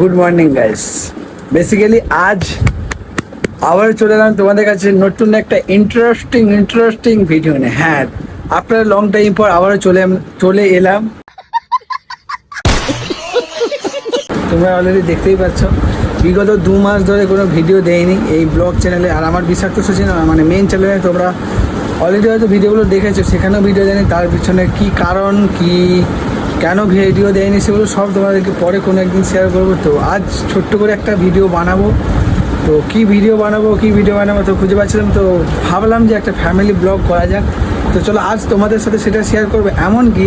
Good morning guys. Basically আজ আবার চলে এলাম তোমাদের কাছে নতুন একটা ইন্টারেস্টিং ভিডিও নিয়ে। হ্যাঁ, আপনার লং টাইম পর আবারও চলে এলাম। তোমরা অলরেডি দেখতেই পাচ্ছ বিগত 2 মাস ধরে কোনো ভিডিও দেয়নি এই ব্লগ চ্যানেলে। আর আমার বিষাক্ত সচিন মানে মেন চ্যানেলে তোমরা অলরেডি হয়তো ভিডিওগুলো দেখেছো, সেখানেও ভিডিও দেয়নি। তার পিছনে কি কারণ, কি কেন ভিডিও দেয়নি সেগুলো সব তোমাদেরকে পরে কোনো একদিন শেয়ার করবো। তো আজ ছোট্ট করে একটা ভিডিও বানাবো। তো কি ভিডিও বানাবো তো খুঁজে পাচ্ছিলাম, তো ভাবলাম যে একটা ফ্যামিলি ব্লগ করা যাক। তো চলো আজ তোমাদের সাথে সেটা শেয়ার করবো। এমনকি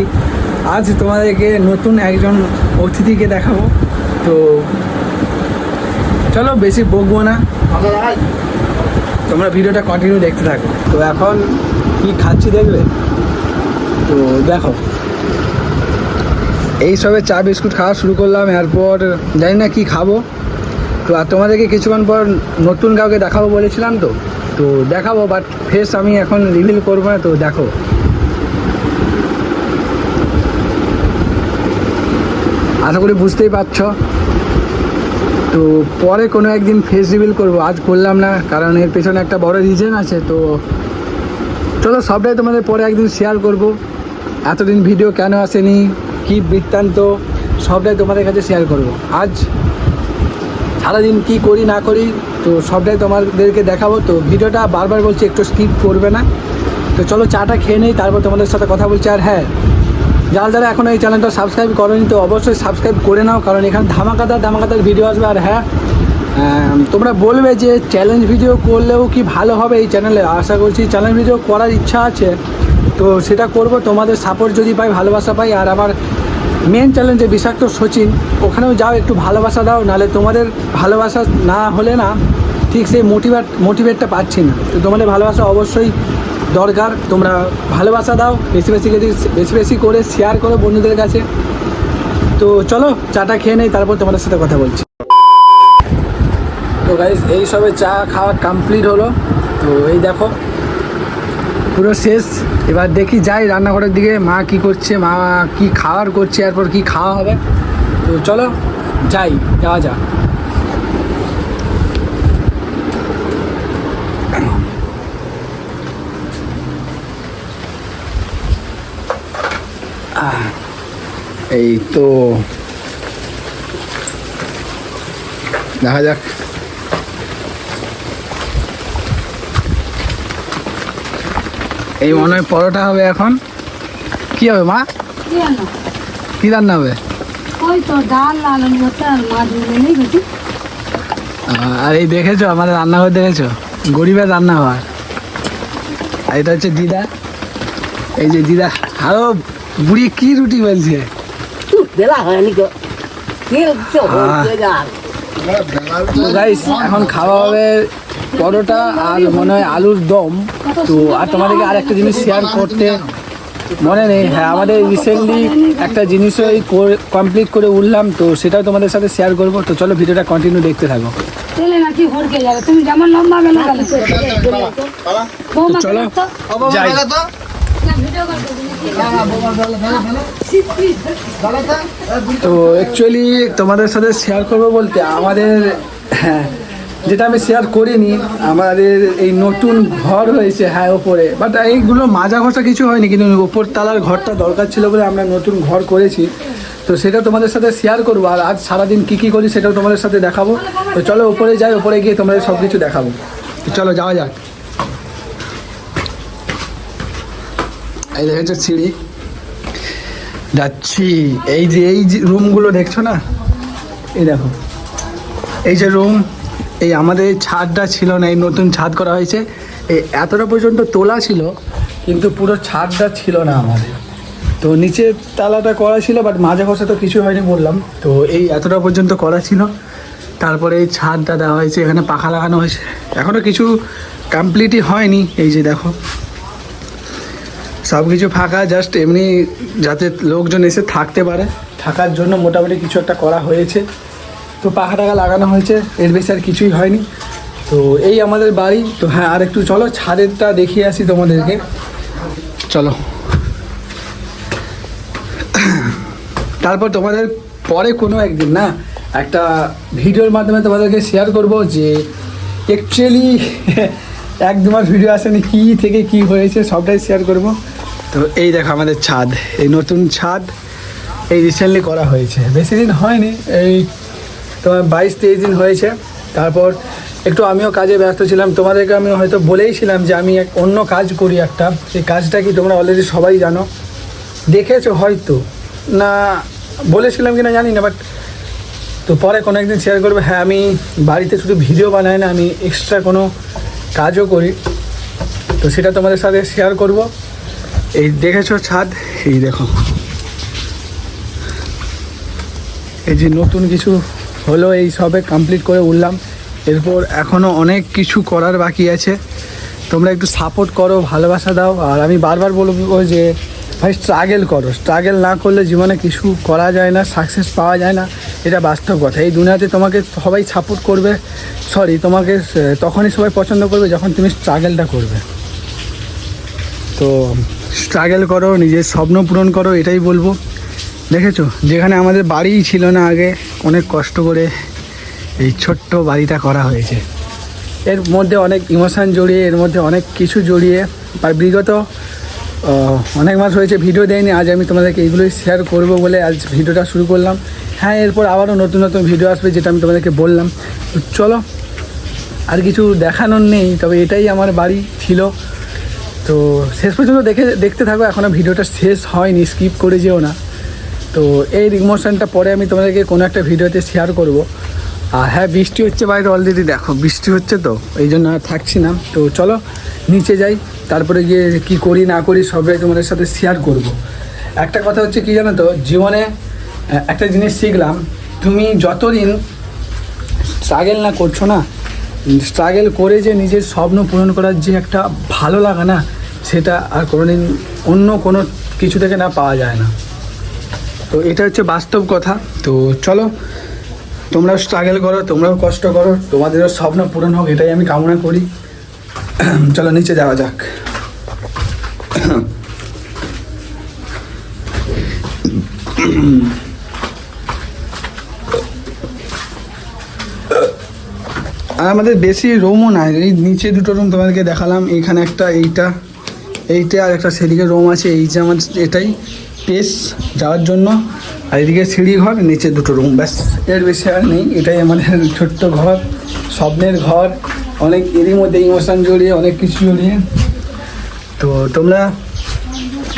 আজ তোমাদেরকে নতুন একজন অতিথিকে দেখাবো। তো চলো বেশি বকবো না, তোমরা ভিডিওটা কন্টিনিউ দেখতে থাকো। তো এখন কি খাচ্ছি দেখবে? তো দেখো, এই সবে চা বিস্কুট খাওয়া শুরু করলাম, এরপর জানি না কি খাবো। তো আর তোমাদেরকে কিছুক্ষণ পর নতুন কাউকে দেখাবো বলেছিলাম, তো দেখাবো, বাট ফেস আমি এখন রিভিল করবো না। তো দেখো, আশা করি বুঝতেই পারছো। তো পরে কোনো একদিন ফেস রিভিল করবো, আজ করলাম না, কারণ এর পেছনে একটা বড় রিজন আছে। তো চলো সবটাই তোমাদের পরে একদিন শেয়ার করব। এতদিন ভিডিও কেন আসেনি, কি বৃত্তান্ত, সবটাই তোমাদের কাছে শেয়ার করব। আজ সারাদিন কি করি না করি তো সবটাই তোমাদেরকে দেখাবো। তো ভিডিওটা বারবার বলছি একটু স্কিপ করবে না। তো চলো চাটা খেয়ে নিই, তারপর তোমাদের সাথে কথা বলছি। আর হ্যাঁ, যারা এখনও এই চ্যানেলটা সাবস্ক্রাইব করেনি তো অবশ্যই সাবস্ক্রাইব করে নাও, কারণ এখানে ধামাকাদার ভিডিও আসবে। আর হ্যাঁ, তোমরা বলবে যে চ্যালেঞ্জ ভিডিও করলেও কি ভালো হবে এই চ্যানেলে। আশা করছি চ্যালেঞ্জ ভিডিও করার ইচ্ছা আছে, তো সেটা করব। তোমাদের সাপোর্ট যদি পাই, ভালোবাসা পাই। আর আমার মেন চ্যালেঞ্জে বিষাক্ত সচিন, ওখানেও যাও, একটু ভালোবাসা দাও, নাহলে তোমাদের ভালোবাসা না হলে না ঠিক সেই মোটিভেটটা পাচ্ছি না। তো তোমাদের ভালোবাসা অবশ্যই দরকার, তোমরা ভালোবাসা দাও, বেশি করে শেয়ার করো বন্ধুদের কাছে। তো চলো চাটা খেয়ে নেই, তারপর তোমাদের সাথে কথা বলছি। তো গাইস, এই সবে চা খাওয়া কমপ্লিট হলো। তো এই দেখো পুরো শেষ। এবার দেখি যাই রান্নাঘরের দিকে, মা কি করছে, মা কি খাওয়ার করছে, এরপর কি খাওয়া হবে। তো চলো যাওয়া যাক। এই তো দেখা যাক। এই মনে হয় পরোটা হবে এখন। কি হবে মা? কি রান্না হবে? ওই তো ডাল, আলু ভর্তা আর মাছ নেই বেশি। আর এই দেখেছো আমাদের রান্নাঘর, দেখেছো গরিবের রান্না হয়। আর এটা হচ্ছে দিদা, এই যে দিদা। আরো বুড়ি কি রুটি বলছে, এখন খাওয়া হবে পরোটা আর মনে হয় আলুর দম। তো আর তোমাদেরকে আর একটা জিনিস শেয়ার করতে মনে নেই। হ্যাঁ, আমাদের রিসেন্টলি একটা জিনিসই কমপ্লিট করে উঠলাম, তো সেটাও তোমাদের সাথে শেয়ার করবো। তো চলো ভিডিওটা কন্টিনিউ দেখতে থাকো। তুমি যেমন লম্বা চলো যাই। তো অ্যাকচুয়ালি তোমাদের সাথে শেয়ার করবো বলতে আমাদের, হ্যাঁ, যেটা আমি শেয়ার করিনি, আমাদের এই নতুন ঘর হয়েছে। হ্যাঁ, ওপরে, বাট এইগুলো মাজা ঘষা কিছু হয়নি, কিন্তু ওপর তালার ঘরটা দরকার ছিল বলে আমরা নতুন ঘর করেছি। তো সেটা তোমাদের সাথে শেয়ার করবো। আর আজ সারাদিন কী করি সেটাও তোমাদের সাথে দেখাবো। তো চলো ওপরে যাই, ওপরে গিয়ে তোমাদের সব কিছু দেখাবো। চলো যাওয়া যাক। এই দেখেছো সিঁড়ি, যাচ্ছি। এই যে রুমগুলো দেখছো না, এই দেখো, এই যে রুম, এই আমাদের ছাদটা ছিল না, এই নতুন ছাদ করা হয়েছে। এই এতটা পর্যন্ত তোলা ছিল, কিন্তু পুরো ছাদটা ছিল না আমাদের। তো নিচের তালাটা করা ছিল, বাট মাঝে ঘষা তো কিছু হয়নি বললাম। তো এই এতটা পর্যন্ত করা ছিল, তারপরে এই ছাদটা দেওয়া হয়েছে, এখানে পাখা লাগানো হয়েছে। এখনও কিছু কমপ্লিটই হয়নি। এই যে দেখো সব কিছু ফাঁকা, জাস্ট এমনি যাতে লোকজন এসে থাকতে পারে, থাকার জন্য মোটামুটি কিছু একটা করা হয়েছে। তো পাখা টাকা লাগানো হয়েছে, এর বেশি আর কিছুই হয়নি। তো এই আমাদের বাড়ি। তো হ্যাঁ, আর একটু চলো ছাদেরটা দেখিয়ে আসি তোমাদেরকে, চলো। তারপর তোমাদের পরে কোনো একদিন না একটা ভিডিওর মাধ্যমে তোমাদেরকে শেয়ার করব যে অ্যাকচুয়ালি 1-2 মাস ভিডিও আসেনি কী থেকে কি হয়েছে সবটাই শেয়ার করব। তো এই দেখো আমাদের ছাদ, এই নতুন ছাদ এই রিসেন্টলি করা হয়েছে, বেশি দিন হয়নি, এই তোমার 22-23 দিন হয়েছে। তারপর একটু আমিও কাজে ব্যস্ত ছিলাম, তোমাদেরকে আমি হয়তো বলেইছিলাম যে আমি অন্য কাজ করি একটা, সেই কাজটা কি তোমরা অলরেডি সবাই জানো, দেখেছো হয়তো, না বলেছিলাম কি না জানি না, বাট তো পরে কোনো একদিন শেয়ার করবে। হ্যাঁ, আমি বাড়িতে শুধু ভিডিও বানাই না, আমি এক্সট্রা কোনো কাজও করি, তো সেটা তোমাদের সাথে শেয়ার করব। এই দেখেছো ছাদ, এই দেখো এই যে নতুন কিছু হলো, এই সবে কমপ্লিট করে উঠলাম, এরপর এখনও অনেক কিছু করার বাকি আছে। তোমরা একটু সাপোর্ট করো, ভালোবাসা দাও। আর আমি বারবার বলবো যে ভাই স্ট্রাগল করো, স্ট্রাগল না করলে জীবনে কিছু করা যায় না, সাকসেস পাওয়া যায় না, এটা বাস্তব কথা। এই দুনিয়াতে তোমাকে সবাই সাপোর্ট করবে, তোমাকে তখনই সবাই পছন্দ করবে যখন তুমি স্ট্রাগলটা করবে। তো স্ট্রাগল করো, নিজের স্বপ্ন পূরণ করো, এটাই বলবো। দেখেছো যেখানে আমাদের বাড়িই ছিল না আগে, অনেক কষ্ট করে এই ছোট্ট বাড়িটা করা হয়েছে। এর মধ্যে অনেক ইমোশান জড়িয়ে, এর মধ্যে অনেক কিছু জড়িয়ে, আর বিগত অনেক মাস হয়েছে ভিডিও দেয়নি। আজ আমি তোমাদেরকে এইগুলোই শেয়ার করব বলে আজ ভিডিওটা শুরু করলাম। হ্যাঁ, এরপর আবারও নতুন নতুন ভিডিও আসবে, যেটা আমি তোমাদেরকে বললাম। তো চলো, আর কিছু দেখানোর নেই, তবে এটাই আমার বাড়ি ছিল। তো শেষ পর্যন্ত দেখতে থাকো, এখনও ভিডিওটা শেষ হয়নি, স্কিপ করে যেও না। তো এই ইমোশনটা পরে আমি তোমাদেরকে কোনো একটা ভিডিওতে শেয়ার করব। আর হ্যাঁ, বৃষ্টি হচ্ছে বাইরে, অলরেডি দেখো বৃষ্টি হচ্ছে, তো এই জন্য আর থাকছি না। তো চলো নিচে যাই, তারপরে গিয়ে কি করি না করি সবাই তোমাদের সাথে শেয়ার করব। একটা কথা হচ্ছে কি জানো তো, জীবনে একটা জিনিস শিখলাম, তুমি যতদিন স্ট্রাগল না করছো না, স্ট্রাগল করে যে নিজের স্বপ্ন পূরণ করার যে একটা ভালো লাগা না, সেটা আর কোনোদিন অন্য কোনো কিছু থেকে না পাওয়া যায় না। তো এটা হচ্ছে বাস্তব কথা। তো চলো, তোমরাও স্ট্রাগল করো, তোমরাও কষ্ট করো, তোমাদেরও স্বপ্ন পূরণ হোক, এটাই আমি কামনা করি। চলো নিচে যাওয়া যাক। আর আমাদের বেশি রুমও নাই, এই নিচে দুটো রুম তোমাদেরকে দেখালাম, এইখানে একটা, এইটা আর একটা সেদিকে রুম আছে। এই যে আমার এটাই স্পেস যাওয়ার জন্য, আর এদিকে সিঁড়ি ঘর, নিচে দুটো রুম, ব্যাস, এর বেশি আর নেই। এটাই আমাদের ছোট্ট ঘর, স্বপ্নের ঘর, অনেক এরই মধ্যে ইমোশন জড়িয়ে, অনেক কিছু জড়িয়ে। তো তোমরা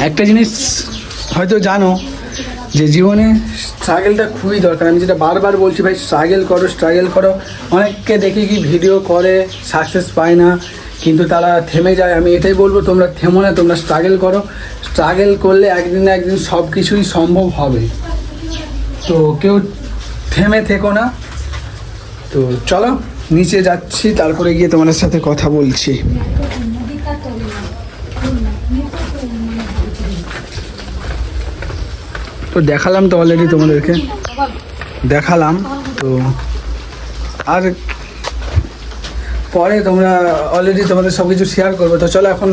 একটা জিনিস হয়তো জানো যে জীবনে স্ট্রাগলটা খুবই দরকার। আমি যেটা বারবার বলছি, ভাই স্ট্রাগল করো, স্ট্রাগল করো। অনেককে দেখি কি ভিডিও করে সাকসেস পায় না, কিন্তু তারা থেমে যায়। আমি এটাই বলবো, তোমরা থেমো না, তোমরা স্ট্রাগল করো। স্ট্রাগল করলে একদিন না একদিন সব কিছুই সম্ভব হবে। তো কেউ থেমে থেকো না। তো চলো নিচে যাচ্ছি, তারপরে গিয়ে তোমাদের সাথে কথা বলছি। তো দেখালাম তো অলরেডি, তোমাদেরকে দেখালাম। তো আর পরে তোমরা অলরেডি তোমাদের সব কিছু শেয়ার করবো। তো চলো, এখন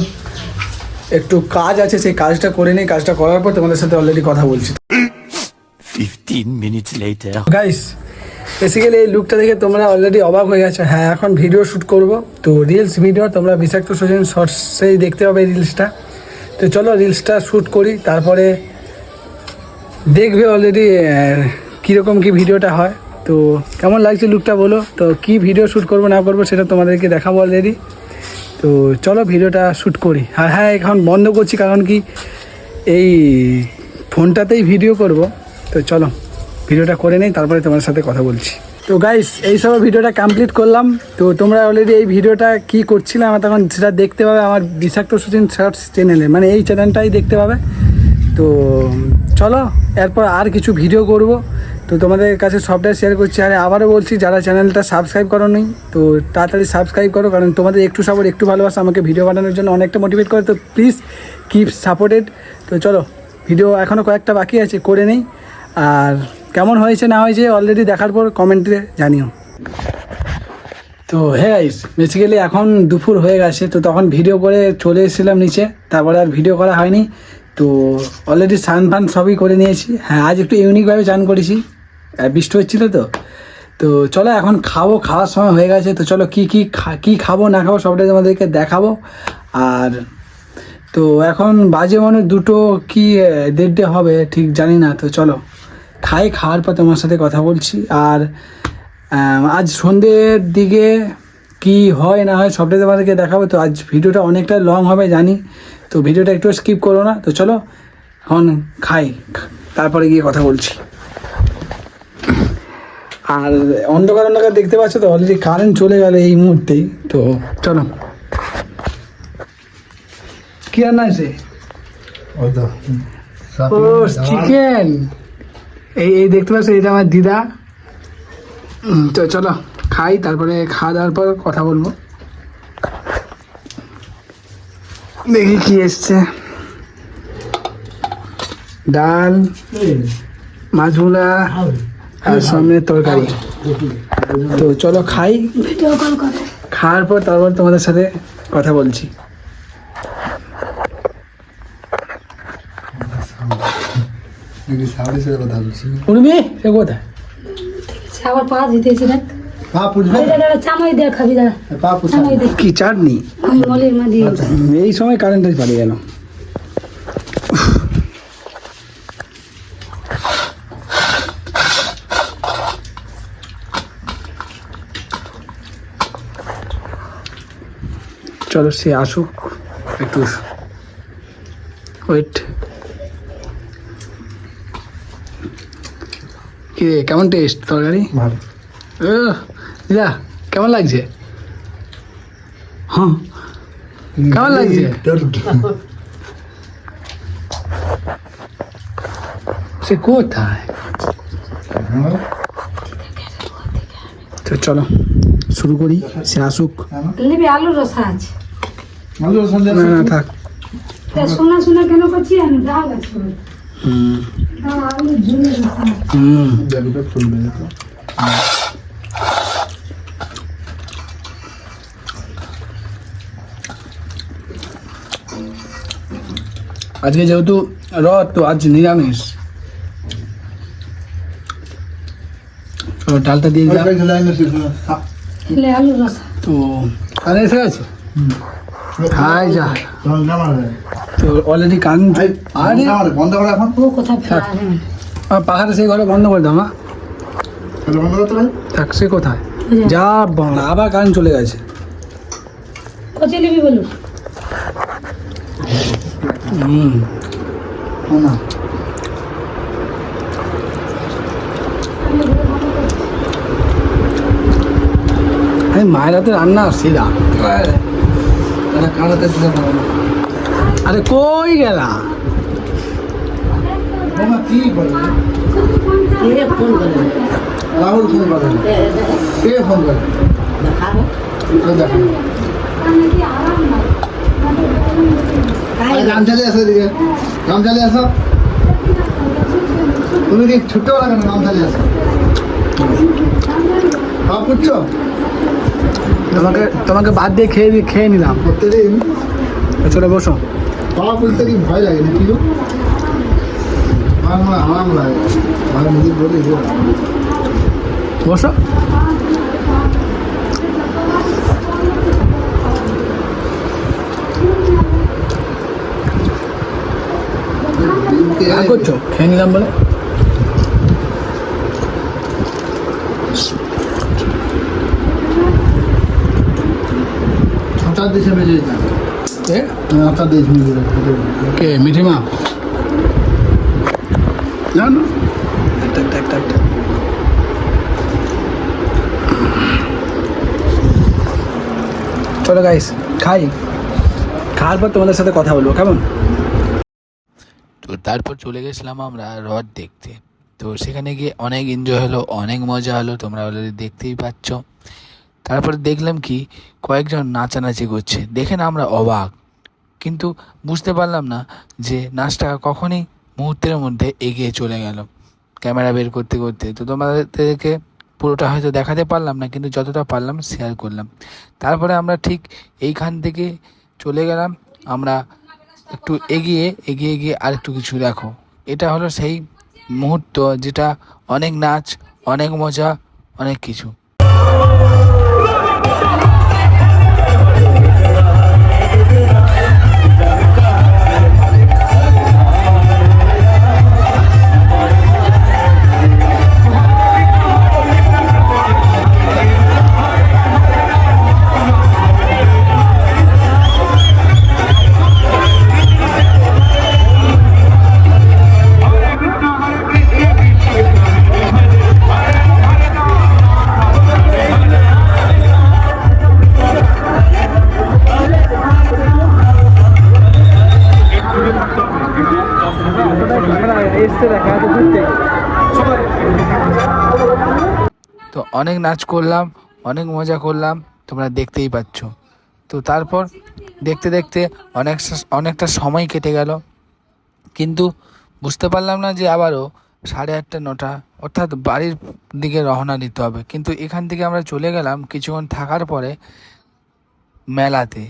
একটু কাজ আছে, সেই কাজটা করে নিই, কাজটা করার পর তোমাদের সাথে অলরেডি কথা বলছি। 15 minutes later. গাইস, বেসিক্যালি এই লুকটা দেখে তোমরা অলরেডি অবাক হয়ে গেছো। হ্যাঁ, এখন ভিডিও শ্যুট করব, তো রিলস ভিডিও তোমরা বিষাক্ত সুজন শর্টসেই দেখতে পাবে রিলসটা। তো চলো রিলসটা শ্যুট করি, তারপরে দেখবে অলরেডি কীরকম কি ভিডিওটা হয়। তো কেমন লাগছে লুকটা বলো। তো কি ভিডিও শ্যুট করবো না করবো সেটা তোমাদেরকে দেখাবো অলরেডি। তো চলো ভিডিওটা শ্যুট করি। আর হ্যাঁ, এখন বন্ধ করছি, কারণ কি এই ফোনটাতেই ভিডিও করব। তো চলো ভিডিওটা করে নেই, তারপরে তোমার সাথে কথা বলছি। তো গাইস, এই সব ভিডিওটা কমপ্লিট করলাম। তো তোমরা অলরেডি এই ভিডিওটা কি করছিলাম আমার তখন সেটা দেখতে পাবে আমার বিষাক্ত সুচিন শর্টস চ্যানেলে, মানে এই চ্যানেলটাই দেখতে পাবে। তো চলো এরপর আর কিছু ভিডিও করব, তো তোমাদের কাছে সবটাই শেয়ার করছি। আর আবারও বলছি, যারা চ্যানেলটা সাবস্ক্রাইব করো নি, তো তাড়াতাড়ি সাবস্ক্রাইব করো, কারণ তোমাদের একটু সাপোর্ট, একটু ভালোবাসা আমাকে ভিডিও বানানোর জন্য অনেকটা মোটিভেট করে। তো প্লিজ কিপ সাপোর্টেড। তো চলো, ভিডিও এখনও কয়েকটা বাকি আছে, করে নেই। আর কেমন হয়েছে না হয়েছে অলরেডি দেখার পর কমেন্টে জানিও। তো হ্যাঁ গাইস, বেসিক্যালি এখন দুপুর হয়ে গেছে, তো তখন ভিডিও করে চলে এসেছিলাম নিচে, তারপরে আর ভিডিও করা হয়নি। তো অলরেডি স্নান ফান সবই করে নিয়েছি। হ্যাঁ, আজ একটু ইউনিকভাবে চান করেছি, বৃষ্টি হচ্ছিলো তো। তো চলো এখন খাবো, খাওয়ার সময় হয়ে গেছে। তো চলো কী খাবো না খাবো সবটাই তোমাদেরকে দেখাবো। আর তো এখন বাজে মনে দুটো কি 1:30 হবে ঠিক জানি না। তো চলো খাওয়ার পর তোমার সাথে কথা বলছি। আর আজ সন্ধ্যের দিকে কি হয় না হয় সবটাই তোমাদেরকে দেখাবো। তো আজ ভিডিওটা অনেকটা লং হবে জানি, তো ভিডিওটা একটু স্কিপ করো না। তো চলো এখন তারপরে গিয়ে কথা বলছি। আর অন্ধকার দেখতে পাচ্ছ তো, অলরেডি কারেন্ট চলে গেল এই মুহূর্তেই। তো চলো কি রান্না আছে? ও চিকেন, এই দেখতে পাচ্ছ, এটা আমার দিদা। তো চলো খাই, তারপরে খাওয়া দাওয়ার পর কথা বলবো। দেখি কি এসছে, ডাল, মাছগুলা আর সামনে তরকারি। তো চলো খাই, ভিডিও কল করে। খাওয়ার পর তারপর তোমাদের সাথে কথা বলছি। উর্মি এ কোথায়? আবার পা দিতেছি দেখ, চামাই দেখ খাবি দাদা, চামাই দেখ কি চাটনি? আমি মলির মা দিয়ে এই সময় কারেন্টটা পালিয়ে গেল। চলো সে আসুক, একটু ওয়েট। কি রে, কেমন টেস্ট তরকারি? ভালো। দিদা কেমন লাগছে? হ্যাঁ কেমন লাগছে? সে কোথায়? তো চলো শুরু করি, সে আসুক। নিবি আলুর রসা আছে। না না থাক। শোনা শোনা কেন করছি আমি, ডাল আছে হুম আলুর ঝুলের রসা আছে। হুম আজকে যেহেতু রথ, তো আজ নিরামিষ। চলো ডালটা দিয়ে দিলাম। এলে আলুর রসা তো কানে এসে গেছে। হাই যা, তো অলরেডি কান। আরে বন্ধ করে এখন ও কোথায় ফেলা আছে? আমার পাখাটা সেই ঘরে বন্ধ করে দাও মা। বন্ধ করতে পারি। থাক, সে কোথায় যা বাংলা, আবার কান চলে গেছে। কোথায় নিবি বলু? হুম না এই মায়ের হাতে রান্না সিধা। কানাতে দিতে পারবো না। আরে কই গেলা? মামা কি বলে? রাহুল ফোন করে। কে ফোন করে? দেখাবো। গান চালিয়ে আসো এদিকে, গান চালিয়ে আসো। তুমি কি ছুটতে পারো কেন? গান চালিয়ে আসো। বাপ পুচ্ছো তোমাকে বাদ দিয়ে খেয়ে নিলাম। প্রত্যেকদিন চলে বসো। বাবা বলতে কি ভয় লাগে নাকি? আমার আরাম লাগে, ভালো নিজে বলি। বসো। কি করছো? খেয়ে নিলাম বলে। ছটার দেশে বেজে যেতাম। আপনার দেশ কে মিঠিমা? না না, একটা চলো গাইস খাওয়ার পর তোমাদের সাথে কথা বলবো, কেমন? তো তারপর চলে গেছিলাম আমরা রথ দেখতে। তো সেখানে গিয়ে অনেক এনজয় হলো, অনেক মজা হলো, তোমরা অলরেডি দেখতেই পাচ্ছ। তারপরে দেখলাম কি কয়েকজন নাচানাচি করছে, দেখে না আমরা অবাক, কিন্তু বুঝতে পারলাম না যে নাচটা কখনই মুহূর্তের মধ্যে এগিয়ে চলে গেল ক্যামেরা বের করতে করতে। তো তোমাদেরকে পুরোটা হয়তো দেখাতে পারলাম না, কিন্তু যতটা পারলাম শেয়ার করলাম। তারপরে আমরা ঠিক এইখান থেকে চলে গেলাম আমরা একটু এগিয়ে আর একটু কিছু। দেখো এটা হলো সেই মুহূর্ত, যেটা অনেক নাচ, অনেক মজা, অনেক কিছু। তো অনেক নাচ করলাম, অনেক মজা করলাম, তোমরা দেখতেই পাচ্ছ। তো তারপর দেখতে দেখতে অনেকটা সময় কেটে গেল, কিন্তু বুঝতে পারলাম না যে আবারও 8:30 9টা অর্থাৎ বাড়ির দিকে রওনা দিতে হবে। কিন্তু এখান থেকে আমরা চলে গেলাম কিছুক্ষণ থাকার পরে মেলাতে।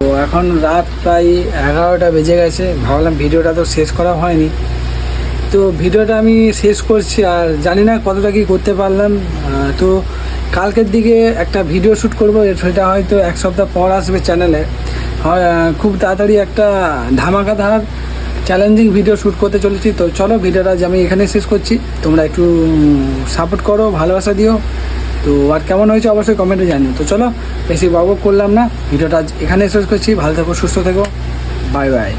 তো এখন রাত প্রায় 11টা বেজে গেছে। ভাবলাম ভিডিওটা তো শেষ করা হয়নি, তো ভিডিওটা আমি শেষ করছি। আর জানি না কতটা কি করতে পারলাম। তো কালকের দিকে একটা ভিডিও শ্যুট করবো, সেটা হয়তো 1 সপ্তাহ পর আসবে চ্যানেলে। হয় খুব তাড়াতাড়ি একটা ধামাকাধার চ্যালেঞ্জিং ভিডিও শ্যুট করতে চলেছি। তো চলো ভিডিওটা আমি এখানে শেষ করছি, তোমরা একটু সাপোর্ট করো, ভালোবাসা দিও। তো আর কেমন হয়েছে অবশ্যই কমেন্টে জানিও। তো চলো বেশি বকবক করলাম না, ভিডিওটা এখানে শেষ করছি। ভালো থেকো, সুস্থ থেকো, বাই বাই।